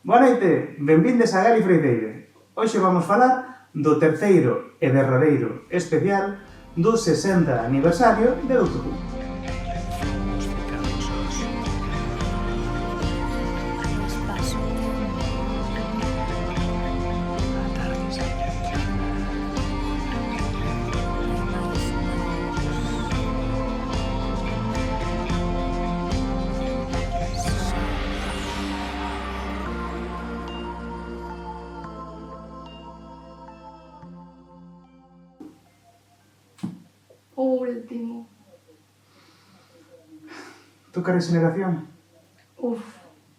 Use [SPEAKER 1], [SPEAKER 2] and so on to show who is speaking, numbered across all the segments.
[SPEAKER 1] Boa noite, benvindes a Gali Freideire. Hoxe vamos falar do terceiro e derradeiro especial do 60 aniversario de Doctor Who.
[SPEAKER 2] O último.
[SPEAKER 1] Toca a regeneración.
[SPEAKER 2] Uf,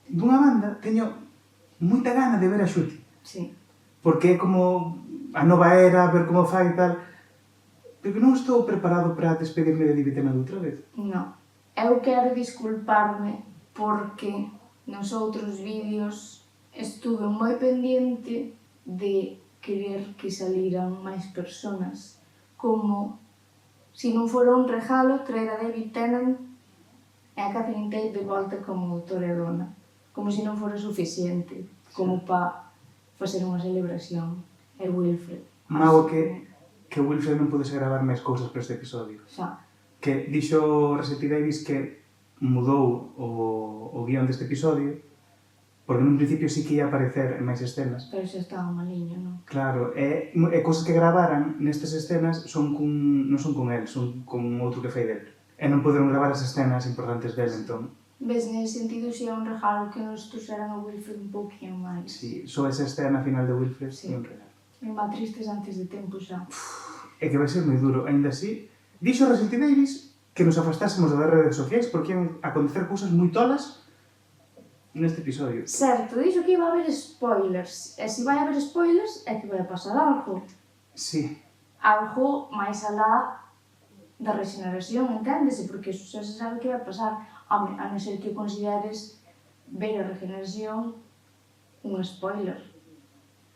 [SPEAKER 1] Dunha banda teño moita gana de ver a Xuti.
[SPEAKER 2] sí.
[SPEAKER 1] Porque é como a nova era, ver como fai e tal. Pero non estou preparado para despedirme de David Tennant outra vez.
[SPEAKER 2] No. Eu quero disculparme porque nos outros vídeos estuve moi pendiente de querer que saliran máis personas, como se non fora un regalo traer a David Tennant e a Catherine Tate de volta como doutora Dona, como se non fora suficiente, como para facer unha celebración. E Wilfred.
[SPEAKER 1] Mago que Wilfred non pudese gravar máis cousas para este episodio.
[SPEAKER 2] Xa.
[SPEAKER 1] Que dixo Rossetti Davis que mudou o guión deste episodio porque nun principio sí que ia aparecer en máis escenas.
[SPEAKER 2] Pero xa estaba maliño, non?
[SPEAKER 1] Claro, e cousas que gravaran nestas escenas non son con el, son con outro que fai del. E non poderon gravar as escenas importantes del, entón.
[SPEAKER 2] Ves, nesse sentido, si é un regalo que nos trouxeran a Wilfred un pouquinho máis.
[SPEAKER 1] Si, só esa escena final de Wilfred
[SPEAKER 2] Sí.
[SPEAKER 1] é un regalo.
[SPEAKER 2] Me va tristes antes de tempo xa.
[SPEAKER 1] É que vai ser moi duro, aínda así. Dixo Rossetti Davis que nos afastásemos das redes sociais porque ian acontecer cousas moi tolas neste episodio.
[SPEAKER 2] Certo, dixo que iba a haber spoilers. E se vai haber spoilers, é que vai a pasar algo.
[SPEAKER 1] Sí,
[SPEAKER 2] Algo máis alá da regeneración, enténdese? Porque iso xa se sabe que vai pasar. Home, a non ser que consideres ver a regeneración un spoiler.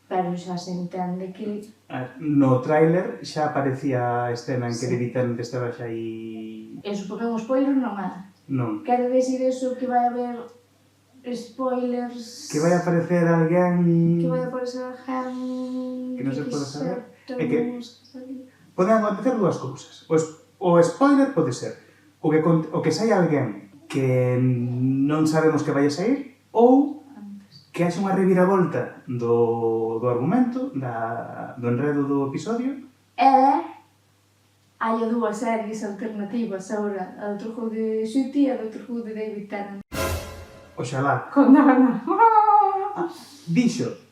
[SPEAKER 2] Pero xa se entende que...
[SPEAKER 1] no tráiler xa aparecía a escena en que
[SPEAKER 2] Sí.
[SPEAKER 1] David Tennant estaba xa aí...
[SPEAKER 2] Eso, porque un spoiler non é.
[SPEAKER 1] Non.
[SPEAKER 2] Quero decir eso que vai haber spoilers...
[SPEAKER 1] Que vai aparecer alguén...
[SPEAKER 2] Que vai aparecer alguén...
[SPEAKER 1] Que non se pode saber.
[SPEAKER 2] certo,
[SPEAKER 1] É que-
[SPEAKER 2] vamos a salir.
[SPEAKER 1] Poden acontecer dúas cousas. O spoiler pode ser o que sai alguén que non sabemos que vai a sair ou
[SPEAKER 2] Antes.
[SPEAKER 1] que haxe unha reviravolta do argumento, do enredo do episodio.
[SPEAKER 2] E hai dúas series alternativas agora, a Doctor Who de Ncuti e a Doctor Who de David Tennant.
[SPEAKER 1] Oxalá.
[SPEAKER 2] Con Dana.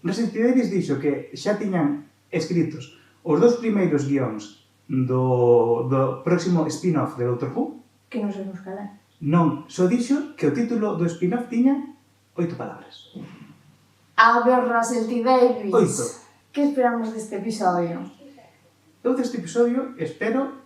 [SPEAKER 1] Rossetti Davis dixo que xa tiñan escritos os dous primeiros guións do próximo spin-off de Doctor Who.
[SPEAKER 2] Que non sabemos cal é.
[SPEAKER 1] Non, só dixo que o título do spin-off tiña 8 palabras.
[SPEAKER 2] A ver, Russell T. Davis.
[SPEAKER 1] 8.
[SPEAKER 2] Que esperamos deste episodio?
[SPEAKER 1] Eu deste episodio espero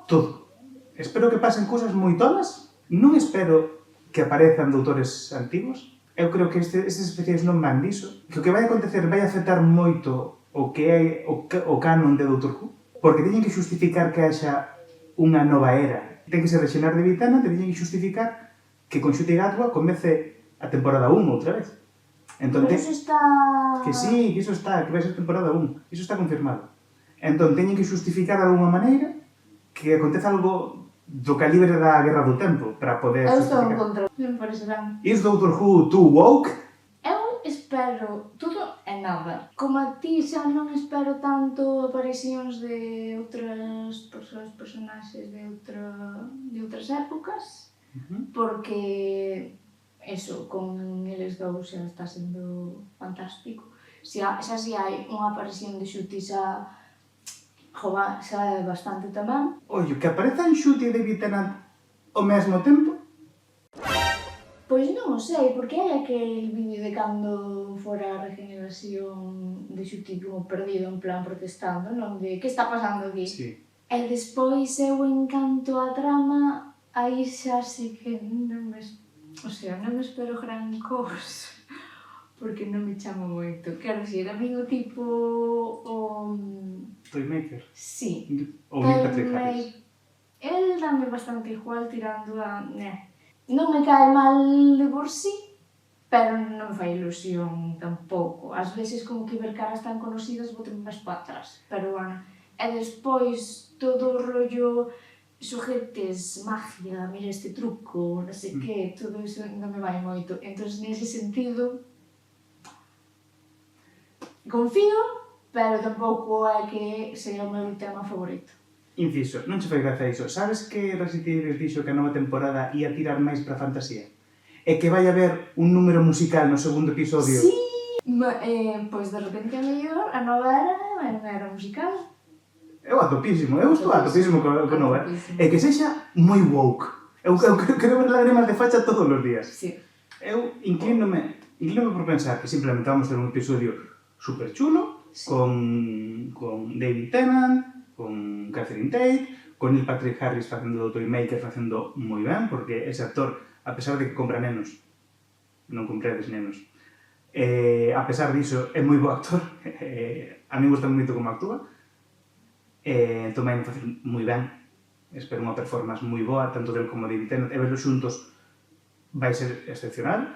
[SPEAKER 1] todo. Espero que pasen cousas moi tolas. Non espero que aparezan doutores antigos. Eu creo que estes especiais non van diso. Que o que vai acontecer vai afectar moito o que é o canon de Doctor Who. Porque teñen que xustificar que haxa unha nova era. Ten que ser rexenar de Vitana, teñen que xustificar que con Ncuti Gatwa comece a temporada 1 outra vez. Entón,
[SPEAKER 2] Pero eso está...
[SPEAKER 1] que sí, que iso está, que vai ser temporada 1. Iso está confirmado. Entón, teñen que xustificar de alguma maneira que aconteza algo do calibre da Guerra do Tempo para poder
[SPEAKER 2] Eu estou en
[SPEAKER 1] justificar.
[SPEAKER 2] contra. Non parece ben.
[SPEAKER 1] Is Doctor Who too woke?
[SPEAKER 2] Eu espero todo e nada. Como a ti xa non espero tanto aparicións de outras personaxes de outras épocas, porque eso, con eles dous xa está sendo fantástico. Xa si hai unha aparición de Ncuti xa é bastante tamén.
[SPEAKER 1] Ollo, que aparezan Ncuti e David Tennant ao mesmo tempo?
[SPEAKER 2] Pois non o sei, porque hai aquel vídeo de cando fora a regeneración de Ncuti como perdido, en plan protestando, non? De que está pasando aquí?
[SPEAKER 1] Sí.
[SPEAKER 2] E despois eu encanto a trama, aí xa sí que non me... O sea, non me espero gran cousa, porque non me chama moito. Quero dicir, a mí o tipo...
[SPEAKER 1] Toymaker.
[SPEAKER 2] Sí.
[SPEAKER 1] Ou Neil Patrick Harris.
[SPEAKER 2] El dame bastante igual tirando a... Non me cae mal de por sí, pero non me fai ilusión tampouco. Ás veces como que ver caras tan conocidas botame máis para atrás, pero bueno. E despois todo o rollo xoguetes, magia, mira este truco, non sei que, todo iso non me vai moito. Entón, nese sentido, confío, pero tampouco é que sería o meu tema favorito.
[SPEAKER 1] Inciso, non che fai graza iso. Sabes que Resident Evil dixo que a nova temporada ia tirar máis para fantasía? E que vai haber un número musical no segundo episodio?
[SPEAKER 2] Sí! Pois de repente a mellor a nova era musical.
[SPEAKER 1] Eu estou a topísimo con nova. E que sexa moi woke. Eu quero ver lágrimas de facha todos os días.
[SPEAKER 2] Sí.
[SPEAKER 1] Eu inclínome por pensar que simplemente vamos ter un episodio super chulo, sí, con David Tennant, con Catherine Tate, con Neil Patrick Harris facendo Toy Maker, facendo moi ben, porque ese actor, a pesar de que compra nenos, non compredes nenos, a pesar diso, é moi bo actor, a mí gusta moito como actúa, entón vai facer moi ben, espero unha performance moi boa, tanto del como David Tennant, e verlos xuntos vai ser excepcional.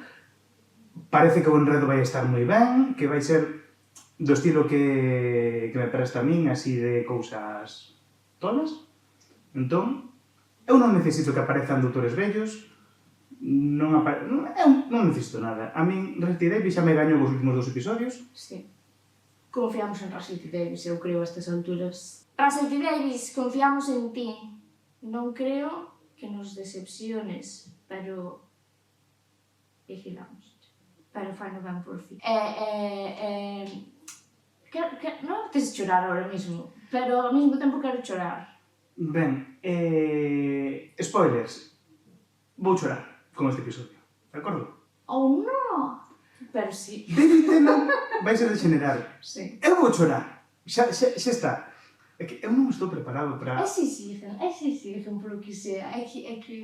[SPEAKER 1] Parece que o enredo vai estar moi ben, que vai ser do estilo que me presta a min, así de cousas tolas. Entón, eu non necesito que aparezan doutores vellos, non necesito nada. A min, Resident Evil xa me gañou os últimos 2 episodios.
[SPEAKER 2] Sí. Confiamos en Resident Evil, eu creo, a estas alturas. Resident Evil, confiamos en ti. Non creo que nos decepciones, pero vigilamos. Pero fai no ben por fin. Non tes chorar ahora mismo, pero ao mesmo tempo quero chorar.
[SPEAKER 1] Ben, spoilers. Vou chorar con este episodio, de acordo?
[SPEAKER 2] Oh, no! Pero sí.
[SPEAKER 1] David Tennant vai ser degenerado.
[SPEAKER 2] Sí.
[SPEAKER 1] Eu vou chorar. Xa está. É que eu non estou preparado para...
[SPEAKER 2] Exigen polo que sea. É que...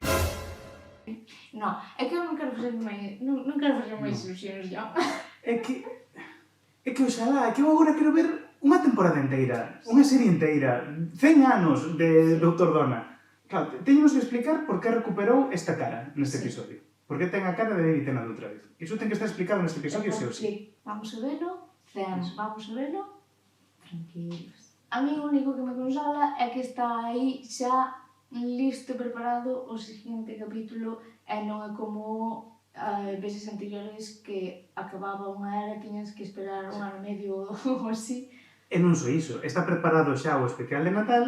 [SPEAKER 2] No, é que eu non quero facer máis ilusións já. É que
[SPEAKER 1] oxalá, que eu agora quero ver unha temporada inteira, unha serie inteira, 100 anos de Dr. Donna. Claro, teñemos que explicar por que recuperou esta cara neste episodio. Por que ten a cara de David Tennant outra vez. Iso ten que estar explicado neste episodio, se ou si.
[SPEAKER 2] Vamos a verlo, tranquilos. A mí o único que me consola é que está aí xa listo, preparado o seguinte capítulo e non é como veces anteriores que acababa unha era e tiñas que esperar un ano e medio ou así.
[SPEAKER 1] E non só iso, está preparado xa o especial de Natal,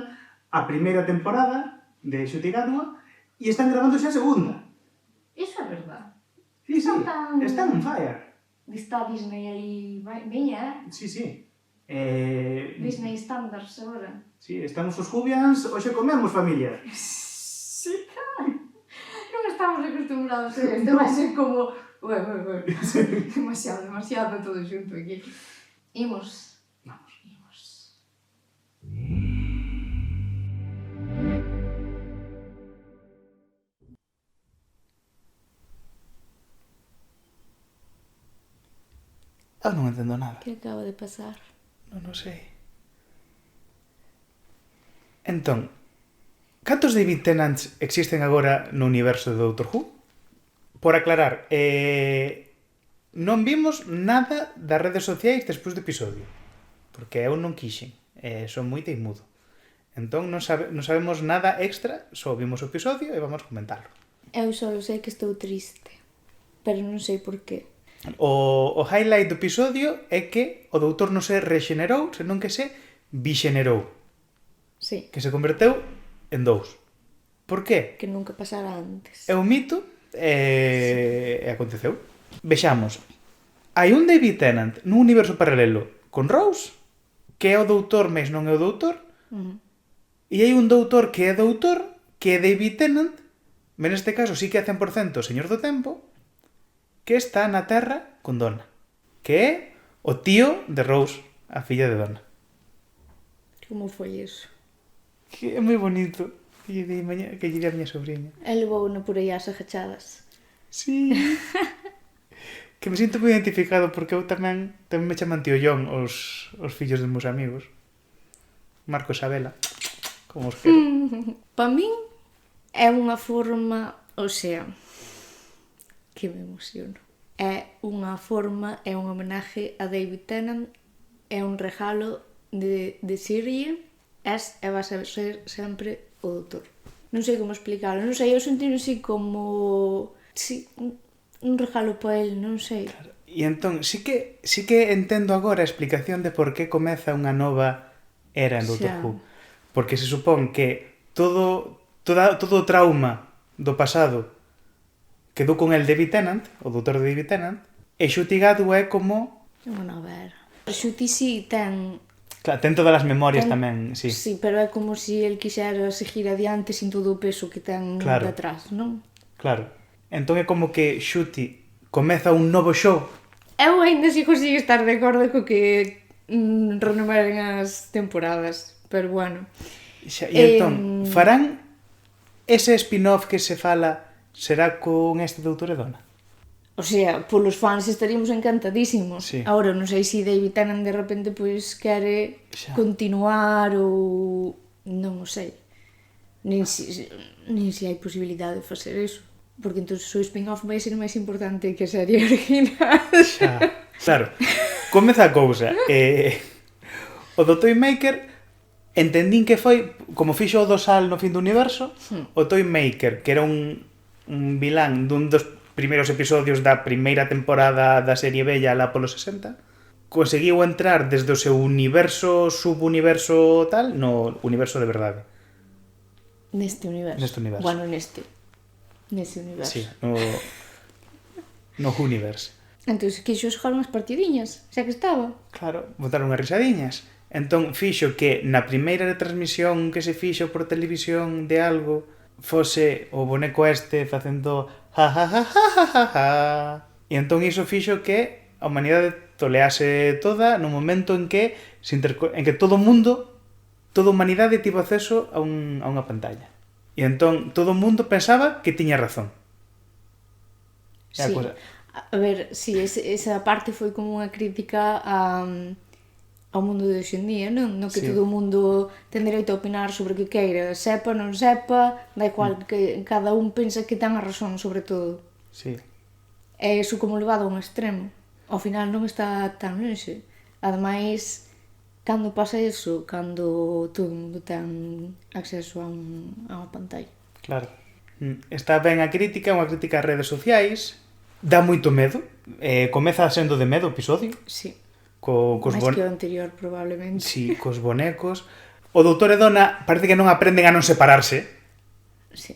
[SPEAKER 1] a primeira temporada de Xutigádua, e están grabando xa a segunda.
[SPEAKER 2] Iso é verdad.
[SPEAKER 1] Sí, están on fire.
[SPEAKER 2] Está Disney aí, veña,
[SPEAKER 1] Sí.
[SPEAKER 2] Disney Standards agora.
[SPEAKER 1] Sí, estamos os Jubians, hoxe comemos, familia.
[SPEAKER 2] Sí, claro. Non estamos acostumbrados a isto, vai ser como... Bueno. Demasiado todo xunto aquí. Imos.
[SPEAKER 1] Eu non entendo nada.
[SPEAKER 2] Que acaba de pasar?
[SPEAKER 1] Non sei. Entón, cantos David Tennants existen agora no universo de Doctor Who? Por aclarar, non vimos nada das redes sociais despois do episodio. Porque eu non quixen. Son moi teimudo. Entón non sabemos nada extra, só vimos o episodio e vamos comentarlo.
[SPEAKER 2] Eu só sei que estou triste. Pero non sei por qué.
[SPEAKER 1] O highlight do episodio é que o doutor non se rexenerou, senón que se bixenerou.
[SPEAKER 2] Sí.
[SPEAKER 1] Que se converteu en 2. Por qué?
[SPEAKER 2] Que nunca pasara antes.
[SPEAKER 1] É un mito e aconteceu. Vexamos. Hai un David Tennant nun universo paralelo con Rose, que é o doutor, mas non é o doutor. E hai un doutor, que é David Tennant, men neste caso sí que é 100% señor do tempo, que está na Terra con Donna, que é o tío de Rose, a filla de Donna.
[SPEAKER 2] Como foi iso?
[SPEAKER 1] Que é moi bonito. Que lle di a miña sobrinha.
[SPEAKER 2] E levou-no por aí ás agachadas.
[SPEAKER 1] Sí. Que me sinto moi identificado porque eu tamén me chaman tío John os fillos dos meus amigos. Marco e Isabela. Como os quero.
[SPEAKER 2] Pa min é unha forma, o sea, que me emociono. é unha forma, é un homenaje a David Tennant, é un regalo de serie, e vas a ser sempre o doutor. Non sei como explicarlo, non sei, eu senti así como... Sí, un regalo para el, non sei.
[SPEAKER 1] Claro. E entón, sí que entendo agora a explicación de por que comeza unha nova era en Doctor Who. Porque se supón que todo o trauma do pasado quedou con el David Tennant, o doutor David Tennant, e Ncuti Gatwa é como...
[SPEAKER 2] Unha nova era. Ncuti sí ten...
[SPEAKER 1] Claro, ten todas as memorias tamén, sí.
[SPEAKER 2] Sí, pero é como se el quixera seguir adiante sin todo o peso que ten detrás, non?
[SPEAKER 1] Claro. Entón é como que Ncuti comeza un novo show.
[SPEAKER 2] Eu ainda si consigo estar de acordo co que renomeren as temporadas, pero bueno.
[SPEAKER 1] E entón, farán ese spin-off que se fala, será con este Doutor e Donna?
[SPEAKER 2] O sea, polos fans estaríamos encantadísimos.
[SPEAKER 1] Sí.
[SPEAKER 2] Agora, non sei se David Tennant de repente pois quere continuar ou... non o sei. Nin se hai posibilidade de facer iso. Porque entón o spin-off vai ser máis importante que a serie original.
[SPEAKER 1] Xa. Claro, comeza a cousa. O do Toymaker entendín que foi, como fixo o Dosal no Fin do Universo, o Toymaker, que era un vilán dun dos primeiros episodios da primeira temporada da serie bella lá polo 60, conseguiu entrar desde o seu universo, subuniverso tal, no universo de verdade.
[SPEAKER 2] Neste universo. Bueno, neste universo.
[SPEAKER 1] Sí, no universe.
[SPEAKER 2] Entón, quixo xogar unhas partidiñas, xa que estaba.
[SPEAKER 1] Claro, botaron unhas risadiñas. Entón, fixo que na primeira retransmisión que se fixo por televisión de algo fose o boneco este facendo ja ja ja ja ja ja ja. E entón iso fixo que a humanidade tolease toda no momento en que todo o mundo, toda a humanidade tivo acceso a unha pantalla. E entón todo o mundo pensaba que tiña razón.
[SPEAKER 2] Sí. A ver, sí, esa parte foi como unha crítica ao mundo de hoxe en día, non? No que todo o mundo ten dereito a opinar sobre o que queira, sepa, non sepa, da igual que cada un pensa que ten a razón sobre todo.
[SPEAKER 1] Sí.
[SPEAKER 2] É iso como levado a un extremo. Ao final non está tan lonxe. Ademais, cando pasa iso? Cando todo o mundo ten acceso a unha pantalla.
[SPEAKER 1] Claro. Está ben a crítica, unha crítica ás redes sociais, dá moito medo, comeza sendo de medo o episodio.
[SPEAKER 2] Sí.
[SPEAKER 1] Máis
[SPEAKER 2] que o anterior, probablemente.
[SPEAKER 1] Sí, cos bonecos. O Doutor e Donna parece que non aprenden a non separarse.
[SPEAKER 2] Sí.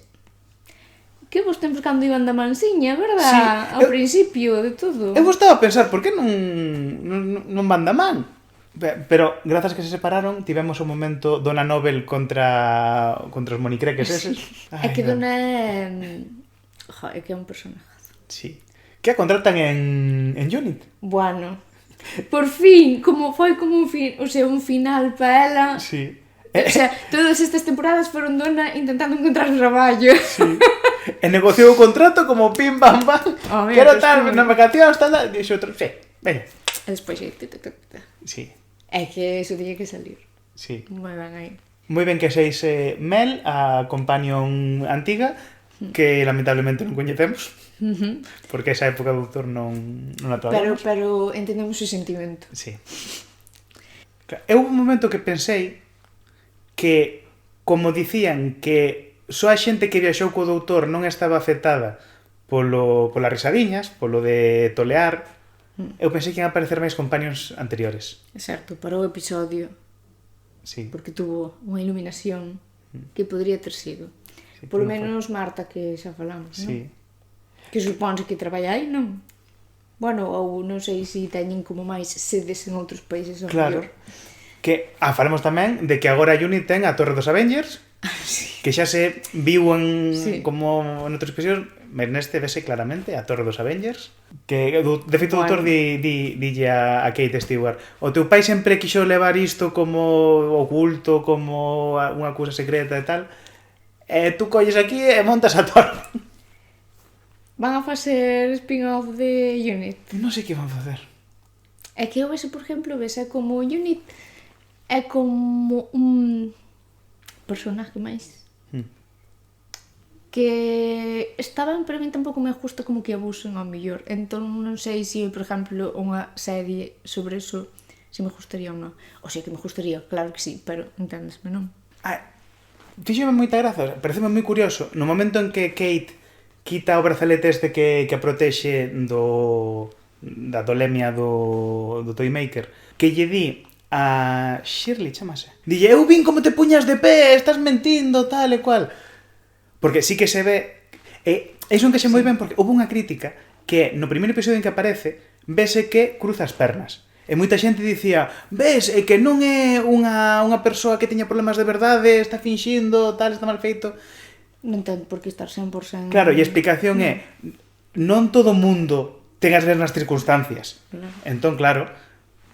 [SPEAKER 2] Que vos tempos cando iban da mansiña, verdad?
[SPEAKER 1] Sí.
[SPEAKER 2] Ao principio de todo.
[SPEAKER 1] Eu gostaba a pensar, por que non van da man? Pero, grazas que se separaron, tivemos o momento Donna Noble contra os monicreques eses.
[SPEAKER 2] É que Donna é... é que é un personaje.
[SPEAKER 1] Sí. Que a contratan en Unit.
[SPEAKER 2] Bueno... Por fin, foi como un final para ela.
[SPEAKER 1] Sí.
[SPEAKER 2] O sea, todas estas temporadas foron Donna intentando encontrar un traballo.
[SPEAKER 1] Sí. E negociou o contrato como pim pam pam. Quero estar nas vacacións, tal, dixo outro, sí, veña.
[SPEAKER 2] E despois
[SPEAKER 1] sí.
[SPEAKER 2] É que eso tiña que salir.
[SPEAKER 1] Sí.
[SPEAKER 2] Moi ben aí.
[SPEAKER 1] Moi ben que seis Mel, a companion antiga, que lamentablemente non coñecemos. Porque esa época do Doutor non a traballamos.
[SPEAKER 2] Pero entendemos o sentimento.
[SPEAKER 1] Sí. Eu un momento que pensei que, como dicían que só a xente que viaxou co Doutor non estaba afectada polas risadiñas, polo de tolear, eu pensei que iban a aparecer máis companions anteriores.
[SPEAKER 2] Exacto, para o episodio.
[SPEAKER 1] Sí.
[SPEAKER 2] Porque tuvo unha iluminación que podría ter sido. Sí, polo menos Marta, que xa falamos, non?
[SPEAKER 1] Sí.
[SPEAKER 2] Que suponse que traballa aí, non? Bueno, ou non sei se teñen como máis sedes en outros países ao
[SPEAKER 1] claro.
[SPEAKER 2] mellor.
[SPEAKER 1] Que, falamos tamén de que agora Unit ten a Torre dos Avengers,
[SPEAKER 2] sí.
[SPEAKER 1] Que xa se viu como en outros episodios, mas neste vese claramente a Torre dos Avengers, que de feito o doutor dille a Kate Stewart, o teu pai sempre quixo levar isto como oculto, como unha cousa secreta e tal, e tú colles aquí e montas a torre.
[SPEAKER 2] Van a facer spin-off de Unit?
[SPEAKER 1] Non sei que van facer.
[SPEAKER 2] É que eu vese, por exemplo, vese como Unit é como un personaje máis que está ben, pero a mí tampouco me gusta como que abusen ao mellor. Entón non sei se, por exemplo, unha serie sobre eso, se me gustaría ou non. O sea, que me gustaría, claro que sí, pero enténdesme, non?
[SPEAKER 3] Fíxeme moita graza, pareceme moi curioso. No momento en que Kate quita o brazalete este que a protexe da dolemia do Toymaker, que lle di a Shirley, chamase. Dille, eu vin como te puñas de pé, estás mentindo, tal e cual. Porque sí que se ve... iso encaxe moi ben porque houve unha crítica que no primeiro episodio en que aparece vese que cruza as pernas. E moita xente dicía, ves, é que non é unha persoa que teña problemas de verdade, está finxindo, tal, está mal feito.
[SPEAKER 2] Non ten por que estar 100%...
[SPEAKER 3] Claro, e a explicación é, non todo mundo ten as mesmas circunstancias.
[SPEAKER 2] Claro.
[SPEAKER 3] Entón, claro,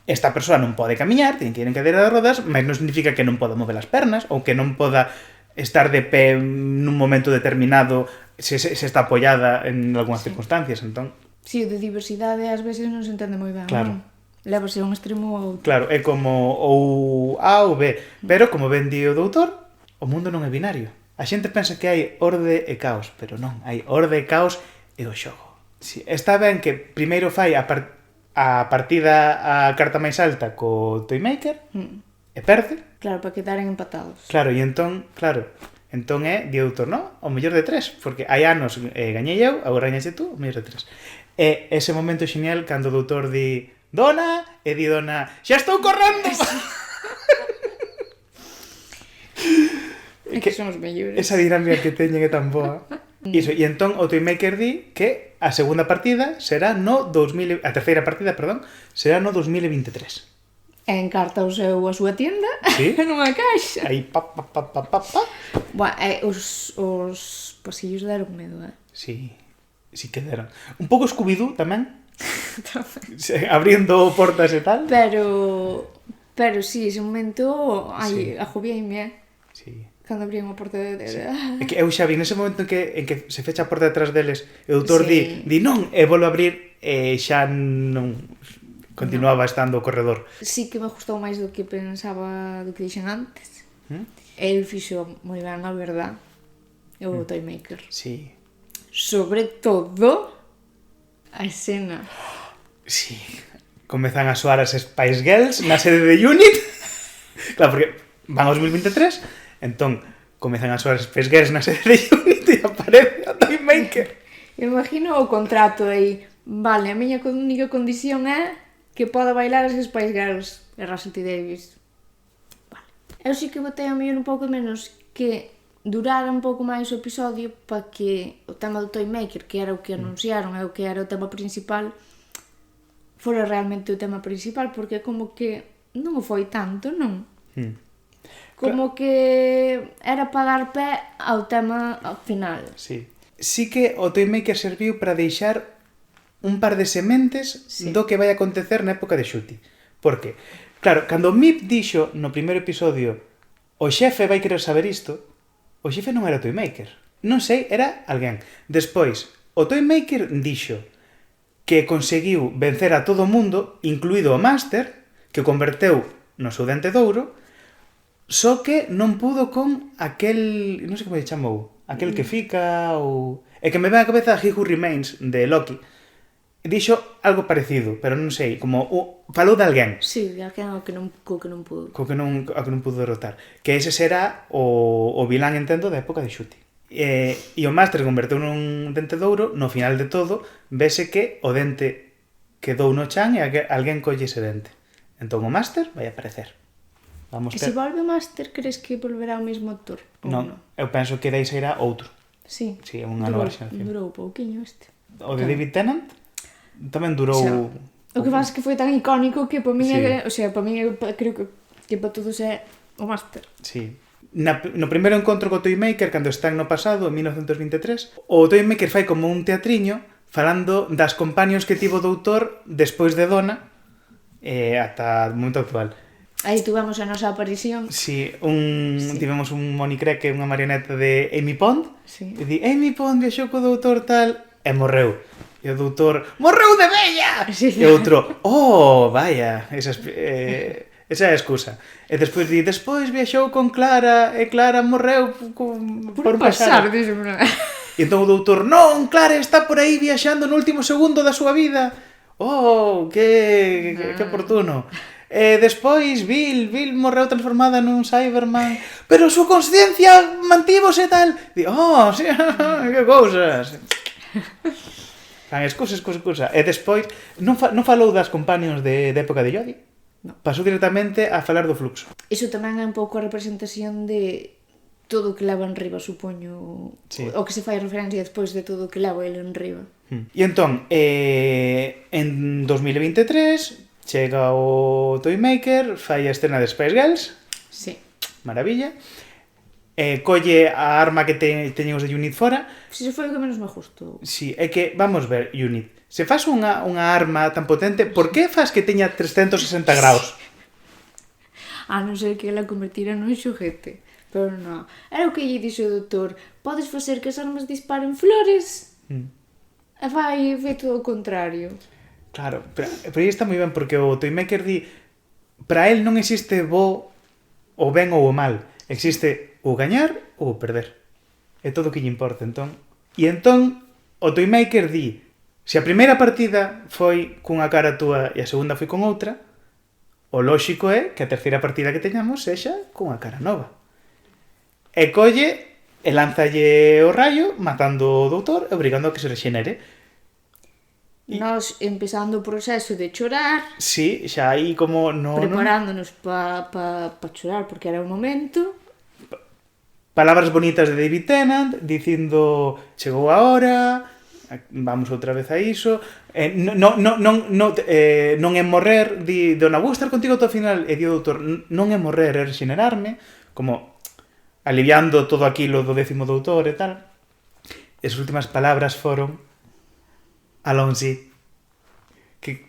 [SPEAKER 3] esta persoa non pode camiñar, ten que ir en cadeira de rodas, mas non significa que non poda mover as pernas ou que non poda estar de pé nun momento determinado se está apoiada en algunhas circunstancias, entón...
[SPEAKER 2] Sí, o de diversidade ás veces non se entende moi ben,
[SPEAKER 3] Claro.
[SPEAKER 2] non? Lévase a un extremo ou outro.
[SPEAKER 3] Claro, é como ou A ou B, pero como ben di o doutor, o mundo non é binario. A xente pensa que hai orde e caos, pero non, hai orde e caos e o xogo. Si, está ben que primeiro fai a partida a carta máis alta co Toymaker e perde.
[SPEAKER 2] Claro, para quedaren empatados.
[SPEAKER 3] Claro, e entón é di o doutor, non? O mellor de 3, porque hai anos gañei eu, agora gañaste tú, o mellor de 3. E ese momento xenial cando o doutor di Dona, e di Dona, xa estou correndo!
[SPEAKER 2] É que son os mellores.
[SPEAKER 3] Esa dinámica que teñen é tan boa. Iso, e entón o Toymaker di que a segunda partida será no a terceira partida, perdón, será no 2023.
[SPEAKER 2] E encarta a súa tienda
[SPEAKER 3] Sí.
[SPEAKER 2] nunha caixa.
[SPEAKER 3] Aí pa.
[SPEAKER 2] Buah, os pasillos deron medo,
[SPEAKER 3] Sí que deron. Un pouco Scooby-Doo tamén. Abriendo portas e tal.
[SPEAKER 2] Pero sí, ese momento
[SPEAKER 3] Sí.
[SPEAKER 2] agobiaime,
[SPEAKER 3] Sí.
[SPEAKER 2] cando abrían a porta de...
[SPEAKER 3] É que eu xa vi nese momento en que se fecha a porta detrás deles, e o doutor
[SPEAKER 2] Sí.
[SPEAKER 3] di non, e volve a abrir e xa non continuaba estando o corredor.
[SPEAKER 2] Sí que me gustou máis do que pensaba, do que dixen antes. El fixo moi ben, a verdad, o Toymaker.
[SPEAKER 3] Sí.
[SPEAKER 2] Sobre todo a escena.
[SPEAKER 3] Sí. Comezan a soar as Spice Girls na sede de Unit. Claro, porque van ao 2023, entón comezan a soar as Spice Girls na sede de Unit e aparece o Toymaker.
[SPEAKER 2] Imagino o contrato aí. Vale, a miña única condición é que poda bailar as Spice Girls e Russell T. Davies. Vale. Eu sí que botei a mellor un pouco menos que durara un pouco máis o episodio para que o tema do Toymaker, que era o que anunciaron e o que era o tema principal, fora realmente o tema principal, porque como que non o foi tanto, non? Como que era para dar pé ao tema ao final.
[SPEAKER 3] Sí. Sí que o Toymaker serviu para deixar un par de sementes do que vai acontecer na época de Shooty. Porque, claro, cando Mip dixo no primeiro episodio o xefe vai querer saber isto, o xefe non era o Toymaker. Non sei, era alguén. Despois, o Toymaker dixo que conseguiu vencer a todo o mundo, incluído o Master, que o converteu no seu dente de ouro, só que non pudo con aquel... non sei como lle chamou. Aquel que fica ou... É que me ven a cabeza He Who Remains, de Loki. Dixo algo parecido, pero non sei, como falou de alguén.
[SPEAKER 2] Sí, de alguén ao que non pudo.
[SPEAKER 3] Co que non pudo derrotar. Que ese será o vilán, entendo, da época de Shooty. E o Master converteu nun dente de ouro, no final de todo, vese que o dente quedou no chan e alguén colle ese dente. Entón o Master vai aparecer.
[SPEAKER 2] E se volve o Master, crees que volverá o mesmo actor?
[SPEAKER 3] Non, eu penso que dai sairá outro.
[SPEAKER 2] Sí.
[SPEAKER 3] Sí, unha nova xeración.
[SPEAKER 2] Durou pouquiño este.
[SPEAKER 3] O de David Tennant tamén durou...
[SPEAKER 2] O que pasa é que foi tan icónico que para min
[SPEAKER 3] Sí.
[SPEAKER 2] o sea, para min creo que para todos é o Master.
[SPEAKER 3] Sí. No primeiro encontro co Toymaker, cando están no pasado, en 1923, o Toymaker fai como un teatriño falando das companions que tivo o doutor despois de Donna ata o momento actual.
[SPEAKER 2] Aí tuvemos a nosa aparición.
[SPEAKER 3] Sí, tivemos un Moni Creque, unha marioneta de Amy Pond,
[SPEAKER 2] Sí.
[SPEAKER 3] e di, Amy Pond viaxou co doutor tal, e morreu. E o doutor, morreu de vella!
[SPEAKER 2] Sí.
[SPEAKER 3] E outro, oh, vaya, Esa é a excusa. E despois viaxou con Clara e Clara morreu por un
[SPEAKER 2] pasar,
[SPEAKER 3] paxaro.
[SPEAKER 2] dixo, pero...
[SPEAKER 3] E entón o doutor, non, Clara está por aí viaxando no último segundo da súa vida. Oh, que oportuno. E despois Bill morreu transformada nun Cyberman, pero a súa consciencia mantívose e tal. Di, oh, sí, que cousas. Excusa. E despois non falou das companions de época de Jodie.
[SPEAKER 2] No.
[SPEAKER 3] Pasou directamente a falar do fluxo.
[SPEAKER 2] Iso tamén é un pouco a representación de todo o que leva en riba, supoño.
[SPEAKER 3] Sí.
[SPEAKER 2] O que se fai referencia despois de todo o que leva ele en riba.
[SPEAKER 3] E entón, en 2023 chega o Toymaker, fai a escena de Spice Girls,
[SPEAKER 2] Sí.
[SPEAKER 3] maravilla, colle a arma que teñen os de Unit fora.
[SPEAKER 2] Si, iso foi o que menos me gustou.
[SPEAKER 3] Si, é que, vamos ver, Unit, se faz unha arma tan potente, por que faz que teña 360 graus?
[SPEAKER 2] A non ser que ela convertira nun xoguete. Pero non. Era o que lle dixo o doutor. Podes facer que as armas disparen flores? E vai feito o contrario.
[SPEAKER 3] Claro, pero aí está moi ben, porque o Toymaker di, para él non existe o ben ou o mal, existe o gañar ou o perder. É todo o que lle importa, entón. E entón, o Toymaker di, se a primeira partida foi cunha cara túa e a segunda foi con outra, o lóxico é que a terceira partida que teñamos sexa cunha cara nova. E colle e lánzalle o rayo, matando o doutor e obrigando a que se rexenere.
[SPEAKER 2] Nós empezando o proceso de chorar,
[SPEAKER 3] Sí, xa aí como
[SPEAKER 2] preparándonos pa chorar porque era o momento.
[SPEAKER 3] Palabras bonitas de David Tennant dicindo chegou a hora, vamos outra vez a iso, non é morrer, di Dona, vou estar contigo todo o final, e di o doutor, non é morrer, é rexenerarme, como aliviando todo aquilo do 10º doutor e tal. E as últimas palabras foron Alonsi. Que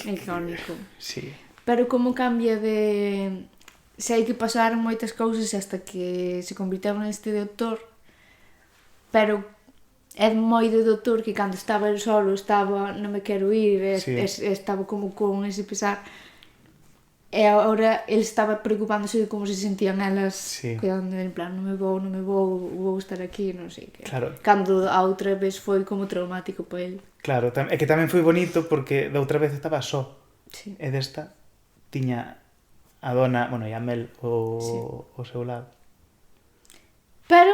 [SPEAKER 2] Icónico.
[SPEAKER 3] sí.
[SPEAKER 2] Pero como cambia de... Se hai que pasar moitas cousas hasta que se convirteu neste doutor, pero é moi de doutor que cando estaba el solo estaba non me quero ir,
[SPEAKER 3] Sí.
[SPEAKER 2] estaba como con ese pesar, e agora ele estaba preocupándose de como se sentían elas,
[SPEAKER 3] Sí.
[SPEAKER 2] cuidando, en plan, non me vou estar aquí, non sei que.
[SPEAKER 3] Claro.
[SPEAKER 2] Cando a outra vez foi como traumático para ele.
[SPEAKER 3] Claro, é que tamén foi bonito porque da outra vez estaba só.
[SPEAKER 2] Sí.
[SPEAKER 3] E desta tiña a dona, bueno, e a Mel o seu lado.
[SPEAKER 2] Pero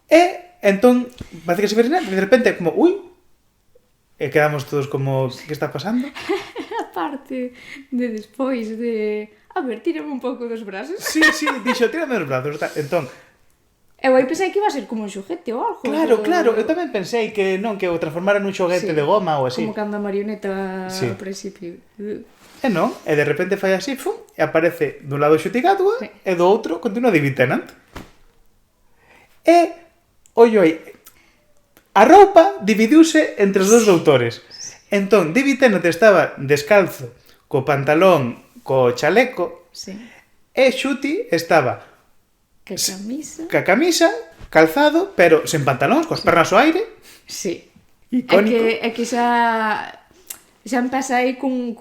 [SPEAKER 3] E entón, parece que se ve de repente como, ui, e quedamos todos como, que está pasando?
[SPEAKER 2] a parte de despois de... A ver, tírame un pouco dos brazos.
[SPEAKER 3] Sí, dixo, tírame os brazos, tal. Entón,
[SPEAKER 2] Eu aí pensei que iba a ser como un xoguete ou algo.
[SPEAKER 3] claro, eu tamén pensei que non, que o transformara nun xoguete
[SPEAKER 2] Sí.
[SPEAKER 3] de goma ou así.
[SPEAKER 2] Como cando a marioneta
[SPEAKER 3] Sí.
[SPEAKER 2] ao principio.
[SPEAKER 3] E non, e de repente fai así, fum, e aparece dun lado Ncuti Gatwa
[SPEAKER 2] Sí.
[SPEAKER 3] e do outro continua David Tennant. E, oi, a roupa dividiuse entre os dos doutores. Entón, David Tennant estaba descalzo, co pantalón, co chaleco,
[SPEAKER 2] Sí.
[SPEAKER 3] e Ncuti estaba
[SPEAKER 2] Que camisa.
[SPEAKER 3] ca camisa, calzado, pero sen pantalóns, coas pernas ao aire,
[SPEAKER 2] Sí.
[SPEAKER 3] icónico.
[SPEAKER 2] É que xa empeza aí cun...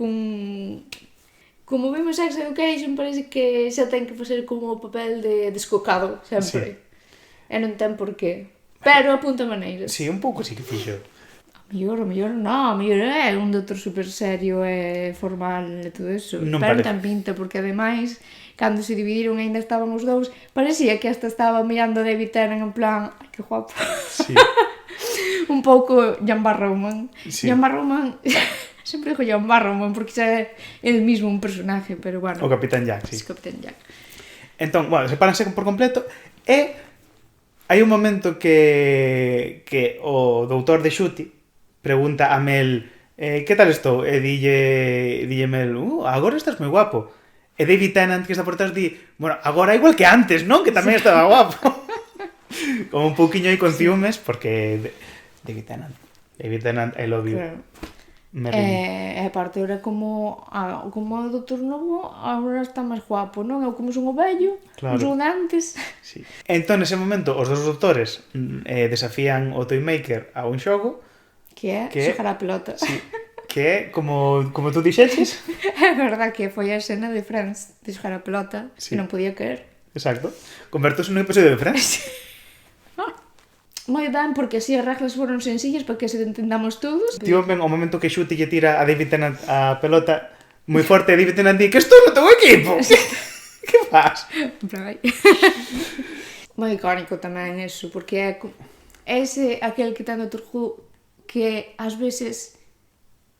[SPEAKER 2] Como vimos Sex Education, parece que xa ten que facer como o papel de descocado, sempre. E non ten por qué. Pero apunta maneiras.
[SPEAKER 3] Sí, un pouco sí que fixo.
[SPEAKER 2] A mellor non, a mellor é un doutor super serio e formal e todo eso.
[SPEAKER 3] Non
[SPEAKER 2] pero
[SPEAKER 3] parece.
[SPEAKER 2] tan pinta, porque ademais, cando se dividiron e ainda estaban os dous, parecía que hasta estaba mirando a David Tennant en plan, ai, que guapo.
[SPEAKER 3] Sí.
[SPEAKER 2] Un pouco Jan Barrowman.
[SPEAKER 3] Sí.
[SPEAKER 2] Jan Barrowman, sempre digo Jan Barrowman, porque xa é el mismo un personaje, pero bueno.
[SPEAKER 3] O Capitán Jack, sí.
[SPEAKER 2] Es Capitán Jack.
[SPEAKER 3] Entón, bueno, separanse por completo e hai un momento que o doutor de Ncuti pregunta a Mel que tal estou? E dille Mel, agora estás moi guapo. E David Tennant, que está por trás, di, bueno, agora igual que antes, non? Que tamén estaba guapo. Como un pouquiño aí con ciúmes, porque David Tennant, I love you.
[SPEAKER 2] Claro.
[SPEAKER 3] Merlin.
[SPEAKER 2] E aparte, ahora como o doutor novo, agora está máis guapo, non? Eu como son o vello,
[SPEAKER 3] Claro.
[SPEAKER 2] non son de antes.
[SPEAKER 3] Sí. Entón, nese momento, os dos doutores desafían o Toymaker a un xogo
[SPEAKER 2] Que é
[SPEAKER 3] Que-
[SPEAKER 2] xogar a pelota.
[SPEAKER 3] sí, que é, como tú dixeches,
[SPEAKER 2] É verdad que foi a escena de Friends de xogar a pelota,
[SPEAKER 3] Sí.
[SPEAKER 2] que non podía caer.
[SPEAKER 3] exacto, convertos nun episodio de Friends.
[SPEAKER 2] Moi ben, porque así as reglas foron sencillas para que se entendamos todos.
[SPEAKER 3] Tío, ven o momento que Xuti lle tira a David Tennant a pelota moi forte, e David Tennant di que estou no teu equipo. Que faz?
[SPEAKER 2] Moi icónico tamén eso, porque é ese aquel que ten o Who que ás veces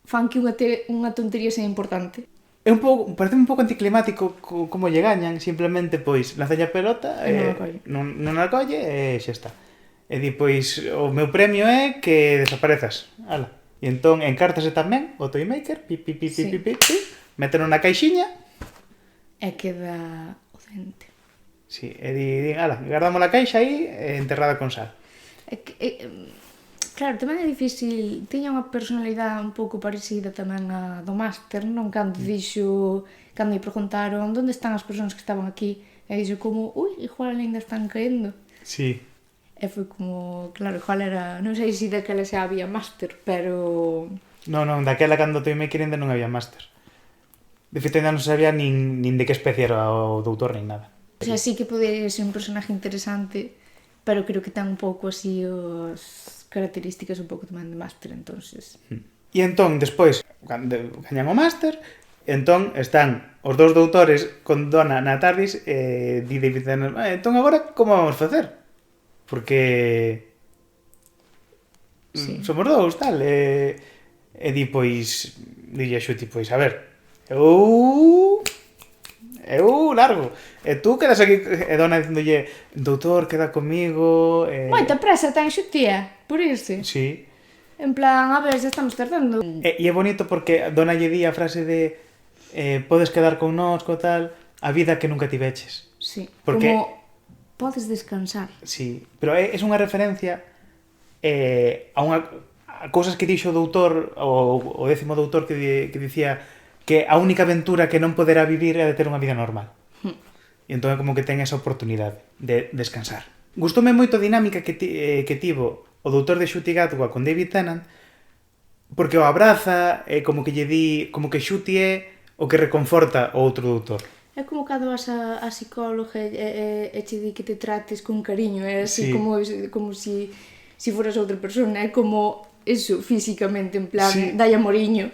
[SPEAKER 2] fan que unha tontería sea importante.
[SPEAKER 3] É un pouco, parece un pouco anticlimático como lle gañan, simplemente pois lanzalle a pelota
[SPEAKER 2] E non a colle.
[SPEAKER 3] non a colle e xa está. E di, pois, o meu premio é que desaparezas. Ala. E entón encártase tamén o Toymaker,
[SPEAKER 2] Sí.
[SPEAKER 3] méteno na caixiña,
[SPEAKER 2] E queda o dente.
[SPEAKER 3] sí, e di, ala, guardamos a caixa aí enterrada con sal.
[SPEAKER 2] Claro, tamén é difícil. Tiña unha personalidade un pouco parecida tamén a do Máster, non? Cando dixo, cando lle preguntaron onde están as persoas que estaban aquí, e dixo como, ui, igual ainda están caendo.
[SPEAKER 3] Sí.
[SPEAKER 2] E foi como, claro, igual era, non sei se daquela xa había Máster, pero...
[SPEAKER 3] Non, daquela cando o Toymaker ainda non había Master. De feito, ainda non sabía nin de que especie era o doutor, nin nada.
[SPEAKER 2] O sea, sí que podía ser un personaje interesante, pero creo que ten un pouco así as características un pouco tamén de Máster, entonces.
[SPEAKER 3] E entón, despois, cando gañan o Máster, entón están os dous doutores con Donna na TARDIS e di David Tennant, entón agora como vamos facer? Porque
[SPEAKER 2] Sí.
[SPEAKER 3] somos dous, tal, e di, pois, dille a Xuti, pois, a ver, eu largo, e tú quedas aquí, e Donna dicendolle, doutor, queda comigo,
[SPEAKER 2] Moita presa ten Xutía, por irse.
[SPEAKER 3] Sí.
[SPEAKER 2] En plan, a ver, xa estamos tardando.
[SPEAKER 3] E é bonito porque Donna lle di a frase de podes quedar con nós, co tal, a vida que nunca tiveches.
[SPEAKER 2] Sí,
[SPEAKER 3] Porque-
[SPEAKER 2] como podes descansar.
[SPEAKER 3] Sí, pero é unha referencia a cousas que dixo o doutor, o 10º doutor que dicía que a única aventura que non poderá vivir é de ter unha vida normal. E entón é como que ten esa oportunidade de descansar. Gustoume moito a dinámica que tivo o doutor de Ncuti Gatwa con David Tennant, porque o abraza, como que lle di, como que Ncuti é o que reconforta o outro doutor.
[SPEAKER 2] É como cando vas a psicóloga e che di que te trates con cariño, é así
[SPEAKER 3] Sí.
[SPEAKER 2] como si fueras outra persona, é como eso, físicamente, en plan,
[SPEAKER 3] Sí.
[SPEAKER 2] dai amoriño.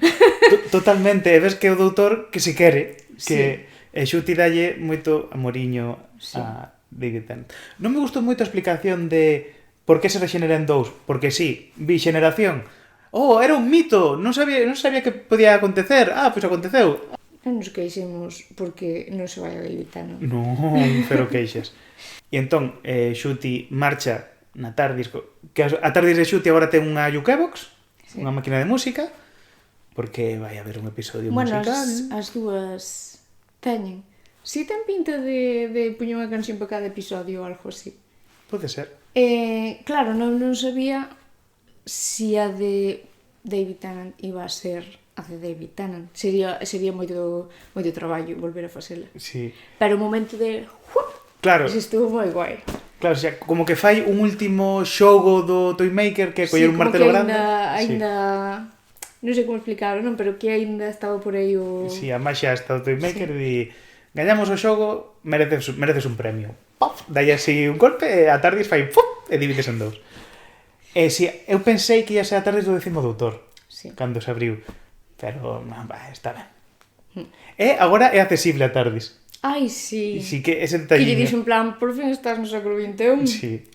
[SPEAKER 3] Totalmente, e ves que é o doutor que se quere, que Ncuti dalle moito amoriño a David Tennant. Non me gustou moito a explicación de por que se regenera en dous, porque sí, bigeneración. Oh, era un mito, non sabía que podía acontecer. Ah, pois aconteceu.
[SPEAKER 2] Non nos queixemos porque non se vai a evitando.
[SPEAKER 3] Non, pero queixas. E entón, Ncuti marcha na TARDIS, que a TARDIS de Ncuti agora ten unha jukebox,
[SPEAKER 2] Sí.
[SPEAKER 3] unha máquina de música, porque vai haber un episodio
[SPEAKER 2] Bueno,
[SPEAKER 3] musical.
[SPEAKER 2] as dúas teñen. Si ten pinta de puñer unha canción para cada episodio ou algo así.
[SPEAKER 3] Pode ser.
[SPEAKER 2] Claro, non sabía si a de David Tennant iba a ser a de David Tennant. Sería moito traballo volver a facela.
[SPEAKER 3] Sí.
[SPEAKER 2] Pero o momento de...
[SPEAKER 3] Claro,
[SPEAKER 2] Eso estuvo moi guai.
[SPEAKER 3] claro, o sea, como que fai un último xogo do Toymaker que é coller un
[SPEAKER 2] como
[SPEAKER 3] martelo
[SPEAKER 2] que
[SPEAKER 3] grande.
[SPEAKER 2] Ainda... Non sei como explicarlo, non? Pero que ainda estaba por aí o...
[SPEAKER 3] Sí, a máxia está do Toymaker e di, gañamos o xogo, mereces un premio. Pop, dai así un golpe e a TARDIS fai pop, e divides en dous. E si, eu pensei que ia ser a TARDIS do 10º doutor,
[SPEAKER 2] Sí.
[SPEAKER 3] cando se abriu, pero está ben. E agora é accesible a TARDIS.
[SPEAKER 2] Ai, sí.
[SPEAKER 3] Sí que ese
[SPEAKER 2] Que lle
[SPEAKER 3] detalliño.
[SPEAKER 2] dixo en plan, por fin estás no século XXI.
[SPEAKER 3] Sí.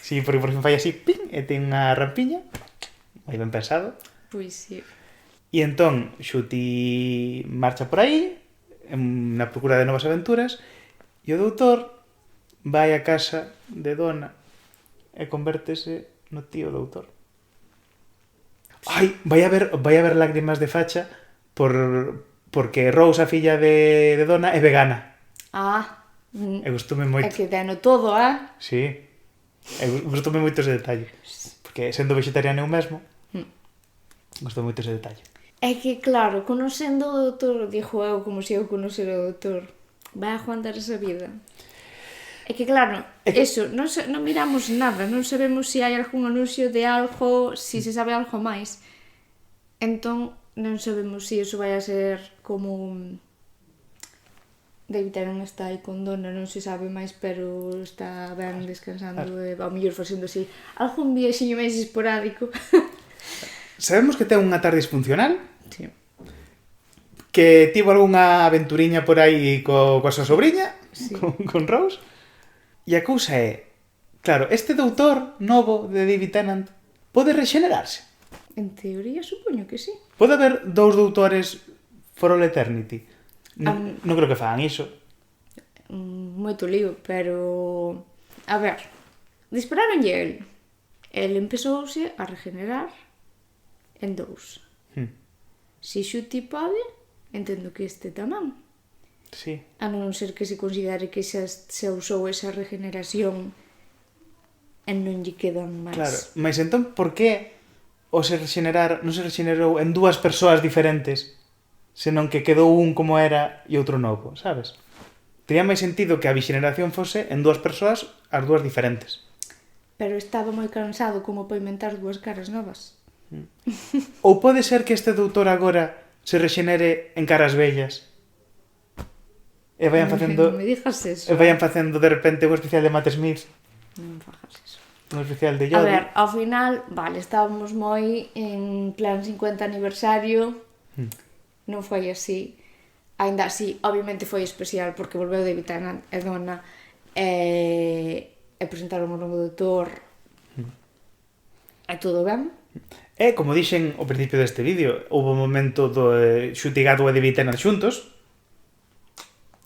[SPEAKER 3] Sí, porque por fin fai así, ping, e ten unha rampiña, moi ben pensado.
[SPEAKER 2] Pois sí.
[SPEAKER 3] E entón, Ncuti marcha por aí, na procura de novas aventuras, e o doutor vai á casa de Donna e convértese no tío doutor. Ai, vai haber lágrimas de facha porque Rose, a filla de Donna, é vegana.
[SPEAKER 2] Ah,
[SPEAKER 3] E gustoume
[SPEAKER 2] é
[SPEAKER 3] moito.
[SPEAKER 2] que deno todo,
[SPEAKER 3] Sí. E gustoume moito ese detalle. Porque sendo vegetariano eu mesmo, gustou moito ese detalle.
[SPEAKER 2] É que, claro, conocendo o doutor, dixo eu como se eu conocera o doutor, vai aguantar esa vida. É que, claro, eso, non miramos nada, non sabemos se hai algún anuncio de algo, se se sabe algo máis. Entón, non sabemos se iso vai a ser como David Tennant está aí con Donna, non se sabe máis, pero está ben descansando e ao mellor facendo así algún viaxiño máis esporádico.
[SPEAKER 3] Sabemos que ten unha tarde disfuncional,
[SPEAKER 2] Sí.
[SPEAKER 3] que tivo algunha aventuriña por aí coa súa sobrinha,
[SPEAKER 2] Sí.
[SPEAKER 3] con Rose. E a cousa é, claro, este doutor novo de David Tennant pode rexenerarse.
[SPEAKER 2] En teoría, supoño que sí.
[SPEAKER 3] Pode haber dous doutores for all eternity. Non creo que fagan iso.
[SPEAKER 2] Moito lío, pero... A ver, dispararonlle el. El empezouse a regenerar en 2. Si Xuti pode, entendo que este tamén.
[SPEAKER 3] Sí.
[SPEAKER 2] A non ser que se considere que se usou esa regeneración e non lle quedan máis.
[SPEAKER 3] Claro, mas entón, por que non se regenerou en dúas persoas diferentes, senón que quedou un como era e outro novo, sabes? Tería máis sentido que a bixeneración fose en dúas persoas as dúas diferentes.
[SPEAKER 2] Pero estaba moi cansado como para inventar dúas caras novas.
[SPEAKER 3] Ou pode ser que este doutor agora se rexenere en caras vellas e vayan facendo
[SPEAKER 2] Non me digas eso.
[SPEAKER 3] e vayan facendo de repente un especial de Matt Smith,
[SPEAKER 2] Non me fagas eso.
[SPEAKER 3] un especial de
[SPEAKER 2] A
[SPEAKER 3] Jodie.
[SPEAKER 2] ver, ao final, vale, estábamos moi en plan 50 aniversario, non foi así. Ainda así, obviamente foi especial porque volveu David Tennant e Donna e presentaron o novo doutor e todo ben.
[SPEAKER 3] E, como dixen ao principio deste vídeo, houve un momento do Ncuti Gatwa e David Tennant xuntos,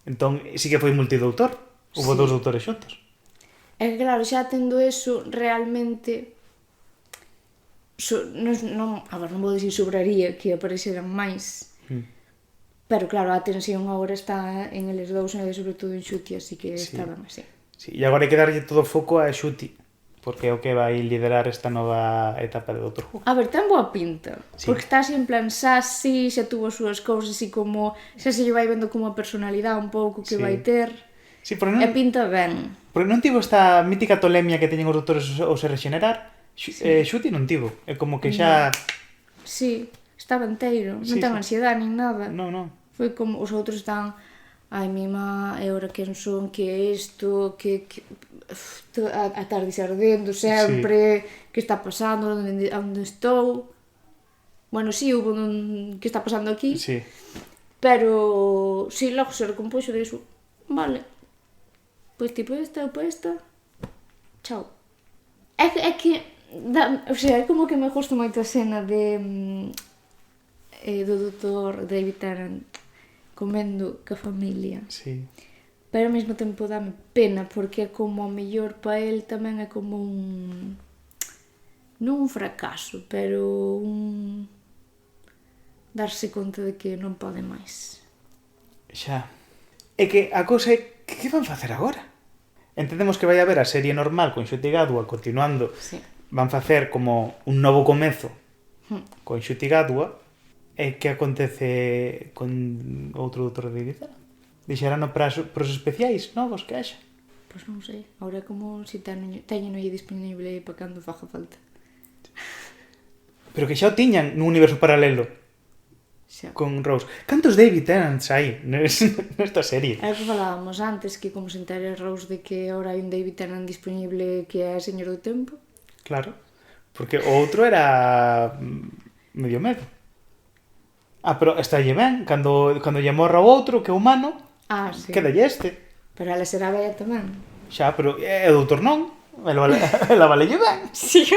[SPEAKER 3] entón sí que foi multidoutor, houve
[SPEAKER 2] Sí.
[SPEAKER 3] dous doutores xuntos.
[SPEAKER 2] E claro, xa tendo eso, realmente a ver, non vou dicir sobraría que apareceran máis, pero claro, a tensión agora está en eles dous e sobre todo en Ncuti, así que
[SPEAKER 3] Sí.
[SPEAKER 2] está ben así.
[SPEAKER 3] Sí, e agora hai que darlle todo o foco a Ncuti, porque é o que vai liderar esta nova etapa de Doctor Who.
[SPEAKER 2] A ver, ten boa pinta,
[SPEAKER 3] Sí.
[SPEAKER 2] porque está así en plan sassy, xa tuvo as súas cousas así como, xa se lle vai vendo como a personalidade un pouco que
[SPEAKER 3] Sí.
[SPEAKER 2] vai ter,
[SPEAKER 3] Sí, porque
[SPEAKER 2] e
[SPEAKER 3] non,
[SPEAKER 2] pinta ben.
[SPEAKER 3] porque non tivo esta mítica tolemia que teñen os doutores ao se rexenerar. Ncuti non tivo, é como que xa...
[SPEAKER 2] Sí, estaba enteiro, non
[SPEAKER 3] Sí,
[SPEAKER 2] ten
[SPEAKER 3] sí.
[SPEAKER 2] ansiedade nin nada.
[SPEAKER 3] Non, non.
[SPEAKER 2] Foi como os outros están, ai, mima, e ora quen son, que é isto, que a tarde se ardendo sempre, que está pasando, onde estou. Bueno, sí, hubo un que está pasando aquí,
[SPEAKER 3] Sí.
[SPEAKER 2] pero sí, logo se recompuxo de iso. Vale, pois tipo esta ou esta, chao. É que o sea, é como que me gusta moito a escena de do doutor David Tennant comendo ca familia,
[SPEAKER 3] Sí.
[SPEAKER 2] pero ao mesmo tempo dame pena porque é como o mellor para el tamén é como un non un fracaso, pero un darse conta de que non pode máis.
[SPEAKER 3] Xa. É que a cousa é que van facer agora? Entendemos que vai haber a serie normal con Ncuti Gatwa continuando.
[SPEAKER 2] Sí.
[SPEAKER 3] Van facer como un novo comezo con Ncuti Gatwa. E que acontece con outro doutor de David Tennant? Dixerano para os especiais novos que haxa?
[SPEAKER 2] Pois non sei, agora é como se teñen aí disponible para cando faga falta.
[SPEAKER 3] Pero que xa o tiñan nun universo paralelo
[SPEAKER 2] Xa.
[SPEAKER 3] con Rose. Cantos David Tennants hai nesta serie?
[SPEAKER 2] É o que falábamos antes, que como se entere Rose de que agora hai un David Tennant disponible que é Señor do Tempo.
[SPEAKER 3] Claro. Porque o outro era medio. Ah, pero está lle ben. Cando lle morra o outro, que é humano,
[SPEAKER 2] Sí.
[SPEAKER 3] quedalle este.
[SPEAKER 2] Pero ela será bella tamén.
[SPEAKER 3] Xa, pero é o doutor non. Ela valelle ben.
[SPEAKER 2] Sí,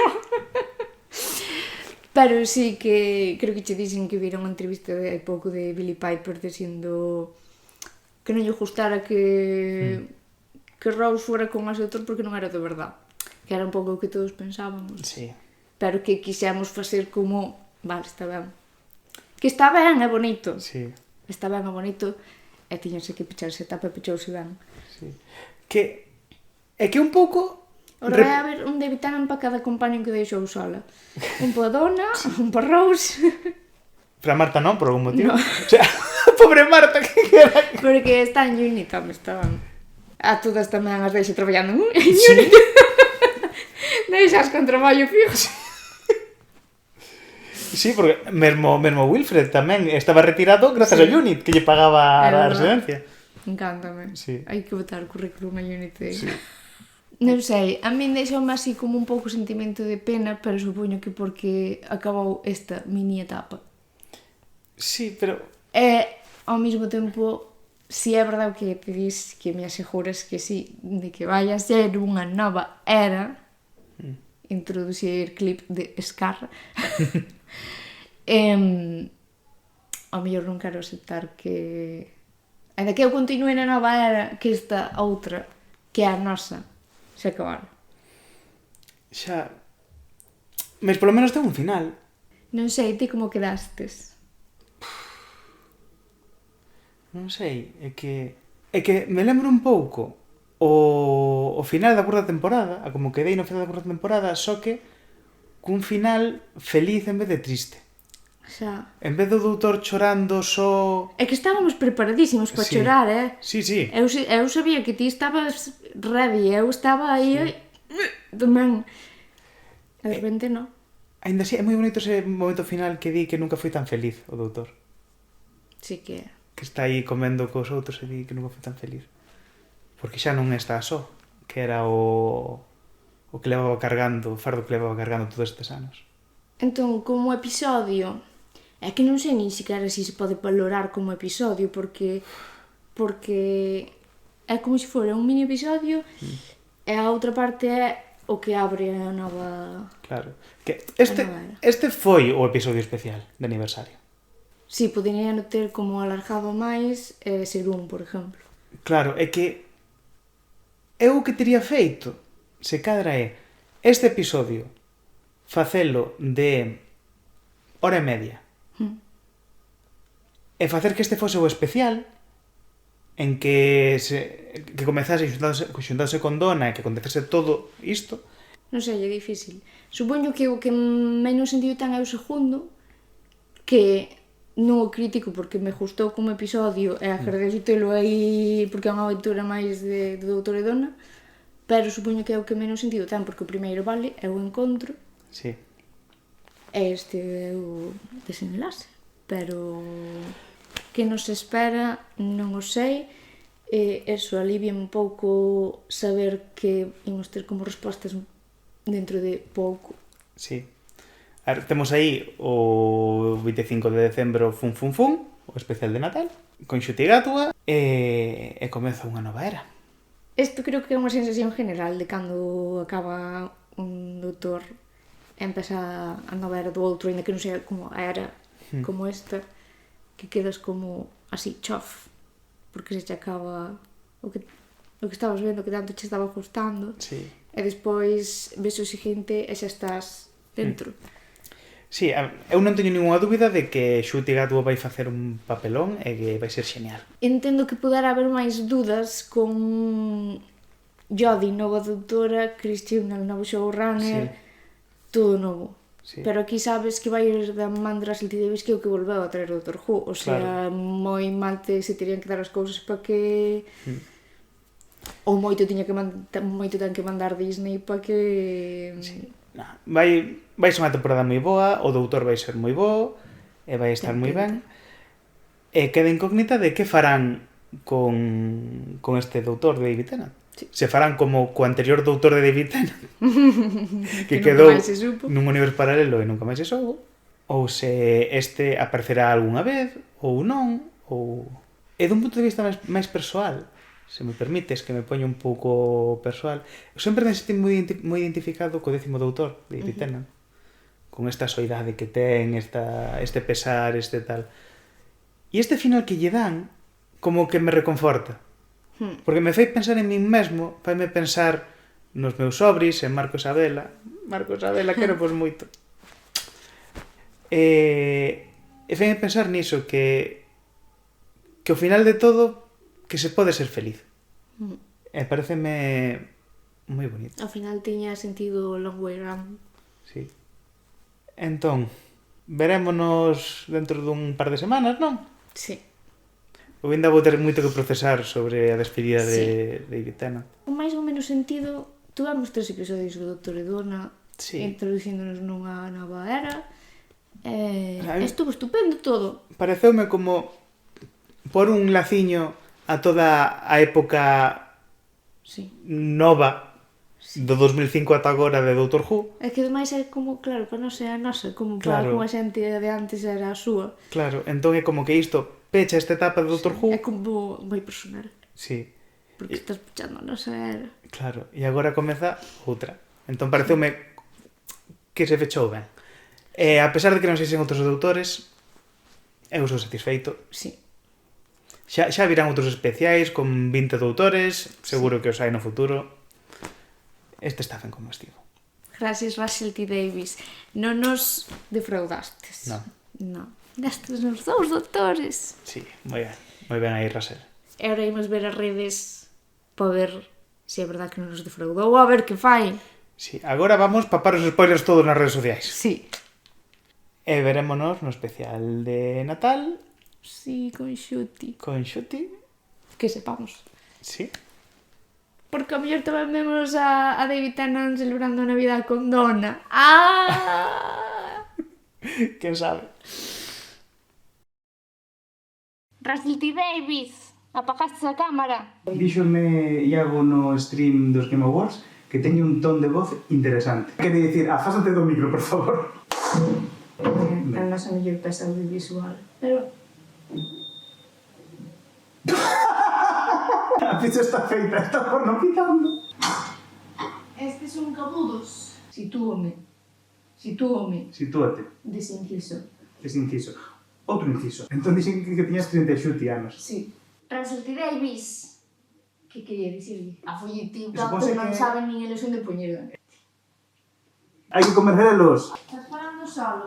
[SPEAKER 2] Pero sí que creo que che dixen que viron unha entrevista de hai pouco de Billie Piper dicindo que non lle gustara que Rose fora con ese doutor porque non era de verdad. Que era un pouco o que todos pensábamos.
[SPEAKER 3] Sí.
[SPEAKER 2] Pero que quixemos facer como, vale, está ben. Que está ben, é bonito.
[SPEAKER 3] Sí.
[SPEAKER 2] Está ben, é bonito. E tiñanse que pecharse a tapa e pechouse ben.
[SPEAKER 3] Sí. Que é que un pouco
[SPEAKER 2] Ora vai haber un David Tennant para cada compañero que deixou sola. Un para Donna, un para Rose.
[SPEAKER 3] Para Marta non, por algún motivo.
[SPEAKER 2] No.
[SPEAKER 3] O sea, pobre Marta, que era...
[SPEAKER 2] Porque está en Unicam, estaban. A todas tamén as deixo traballando en
[SPEAKER 3] Sí.
[SPEAKER 2] Unicam. Deixas con traballo fixo.
[SPEAKER 3] Sí, porque mesmo Wilfred tamén estaba retirado grazas
[SPEAKER 2] Sí.
[SPEAKER 3] a Unit, que lle pagaba
[SPEAKER 2] É
[SPEAKER 3] a
[SPEAKER 2] verdad.
[SPEAKER 3] residencia.
[SPEAKER 2] Encántame.
[SPEAKER 3] Sí.
[SPEAKER 2] Hai que botar o currículum a Unity.
[SPEAKER 3] Sí.
[SPEAKER 2] Non sei, a min deixoume así como un pouco sentimento de pena, pero supoño que porque acabou esta mini etapa.
[SPEAKER 3] Sí, pero...
[SPEAKER 2] E, ao mesmo tempo, si é verdade o que te dis, que me aseguras que sí, de que vai a ser unha nova era, introducir clip de Scar, ao mellor non quero aceptar que... Ainda que eu continue na nova era, que esta outra, que é a nosa, se acabara.
[SPEAKER 3] Xa... Mas polo menos ten un final.
[SPEAKER 2] Non sei, ti como quedastes?
[SPEAKER 3] Non sei, é que me lembro un pouco o final da cuarta temporada, a como quedei no final da cuarta temporada, só que cun final feliz en vez de triste.
[SPEAKER 2] Xa...
[SPEAKER 3] En vez do doutor chorando só...
[SPEAKER 2] É que estábamos preparadísimos para
[SPEAKER 3] Sí.
[SPEAKER 2] chorar,
[SPEAKER 3] Sí, sí.
[SPEAKER 2] Eu sabía que ti estabas ready, eu estaba aí tamén. E de repente non.
[SPEAKER 3] Ainda así, é moi bonito ese momento final que di que nunca foi tan feliz o doutor.
[SPEAKER 2] Sí que é.
[SPEAKER 3] Que está aí comendo cos outros e di que nunca foi tan feliz. Porque xa non está só, que era o que levaba cargando, o fardo que levaba cargando todos estes anos.
[SPEAKER 2] Entón, como episodio, é que non sei nin siquiera se pode valorar como episodio, porque é como se fora un mini episodio e a outra parte é o que abre a nova...
[SPEAKER 3] Claro. Que
[SPEAKER 2] A nova era.
[SPEAKER 3] este foi o episodio especial de aniversario.
[SPEAKER 2] Sí, poderían ter como alargado máis ser un, por exemplo.
[SPEAKER 3] Claro, é que eu o que teria feito, se cadra é, este episodio facelo de hora e media e facer que este fose o especial en que comezase xuntándose con Donna e que acontecese todo isto.
[SPEAKER 2] Non sei, é difícil. Supoño que o que menos sentido ten é o segundo, que non o critico porque me gustou como episodio e agradezo telo aí porque é unha aventura máis de Doutor e Donna, pero supoño que é o que menos sentido ten porque o primeiro vale é o encontro
[SPEAKER 3] Sí.
[SPEAKER 2] e este é o desenlace, pero que nos espera non o sei, e eso alivia un pouco saber que imos ter como respostas dentro de pouco.
[SPEAKER 3] Sí. A ver, temos aí o 25 de decembro Fun Fun Fun, o especial de Natal, con Xuti Gatua, e comeza unha nova era.
[SPEAKER 2] Isto creo que é unha sensación general de cando acaba un doutor e empeza a nova era do outro, ainda que non sea como a era como esta, que quedas como así, chof, porque se che acaba o que estabas vendo, que tanto che estaba gustando,
[SPEAKER 3] Sí.
[SPEAKER 2] e despois ves o seguinte e xa estás dentro.
[SPEAKER 3] Sí, eu non teño ninguna dúbida de que Xuti Gatua vai facer un papelón e que vai ser genial.
[SPEAKER 2] Entendo que pudera haber máis dudas con Jodie, nova doutora, Christian, el novo showrunner, todo novo.
[SPEAKER 3] Sí.
[SPEAKER 2] Pero aquí sabes que vai ir da man de Russell T. Davies, que é o que volveu a traer o Doctor Who. O sea, moi mal se terían que dar as cousas para que... Ou moito ten que mandar Disney para que...
[SPEAKER 3] Sí. No, vai ser unha temporada moi boa, o doutor vai ser moi bo, e vai estar moi ben. E queda incógnita de que farán con este doutor de David Tennant.
[SPEAKER 2] Sí.
[SPEAKER 3] Se farán como co anterior doutor de David Tennant, que
[SPEAKER 2] nunca
[SPEAKER 3] quedou
[SPEAKER 2] máis se supo.
[SPEAKER 3] nun universo paralelo e nunca máis se soubo, ou se este aparecerá algunha vez, ou non, ou... E dun punto de vista máis persoal, se me permites que me poña un pouco persoal, eu sempre me senti moi identificado co 10º doutor de David Tennant, con esta soidade que ten, este pesar, este tal. E este final que lle dan, como que me reconforta. Porque me fai pensar en min mesmo, faime pensar nos meus sobris, en Marco e Isabela. Marco e Isabela, quero pois moito. E faime pensar niso, que ao final de todo, que se pode ser feliz. E pareceme moi bonito.
[SPEAKER 2] Ao final tiña sentido long way round.
[SPEAKER 3] Sí. Entón, verémonos dentro dun par de semanas, non?
[SPEAKER 2] Sí.
[SPEAKER 3] Eu ainda vou ter moito que procesar sobre a despedida de David Tennant.
[SPEAKER 2] O máis ou menos sentido, tuvemos 3 episodios do Doctor e Donna,
[SPEAKER 3] Sí.
[SPEAKER 2] introducíndonos nunha nova era, Estuvo estupendo todo.
[SPEAKER 3] Pareceume como por un laciño a toda a época
[SPEAKER 2] Sí.
[SPEAKER 3] nova do 2005 ata agora de Doctor Who.
[SPEAKER 2] É que ademais é como, claro, para non ser a nosa, como para
[SPEAKER 3] Claro.
[SPEAKER 2] como a xente de antes era a súa.
[SPEAKER 3] Claro, entón é como que isto pecha esta etapa de Doctor Who.
[SPEAKER 2] É como moi personal,
[SPEAKER 3] Sí,
[SPEAKER 2] porque estás pechando a nosa era.
[SPEAKER 3] claro. E agora comeza outra. Entón pareceume que se fechou ben. A pesar de que non sexen outros doutores, eu sou satisfeito.
[SPEAKER 2] Sí.
[SPEAKER 3] Xa virán outros especiais con 20 doutores, seguro que os hai no futuro. Este está ben como estivo.
[SPEAKER 2] Gracias, Russell T. Davies. Non nos defraudastes.
[SPEAKER 3] Non.
[SPEAKER 2] Non. Destes nos 2 doutores.
[SPEAKER 3] Sí, moi ben aí, Russell.
[SPEAKER 2] E agora imos ver as redes para ver se é verdad que non nos defraudou, a ver que fai.
[SPEAKER 3] Sí, agora vamos papar os spoilers todos nas redes sociais.
[SPEAKER 2] Sí.
[SPEAKER 3] E verémonos no especial de Natal
[SPEAKER 2] Sí, con Xuti.
[SPEAKER 3] con Xuti.
[SPEAKER 2] Que sepamos.
[SPEAKER 3] Sí.
[SPEAKER 2] Porque a mellor tamén vemos a David Tennant celebrando a Navidad con Donna. ¡Ah!
[SPEAKER 3] Quen sabe?
[SPEAKER 2] Russell T. Davies, apagaste a cámara.
[SPEAKER 1] Díxome Iago no stream dos Game Awards que teño un ton de voz interesante. Quere dicir, afásate do micro, por favor.
[SPEAKER 2] É a nosa mellor peça audiovisual. Pero
[SPEAKER 1] A pizza está feita, está pornopizando.
[SPEAKER 2] estes son cabudos. Sitúome.
[SPEAKER 1] Sitúate,
[SPEAKER 2] Desinciso.
[SPEAKER 1] ese inciso. Outro inciso. Entón dixen que tiñas 37 anos.
[SPEAKER 2] Sí. Russell T. Davies. Que quería dicirle? A folletín
[SPEAKER 1] Supose
[SPEAKER 2] tanto non
[SPEAKER 1] que-
[SPEAKER 2] saben nin eles onde poñeron.
[SPEAKER 1] Hai que convencelos.
[SPEAKER 2] Estás falando solo.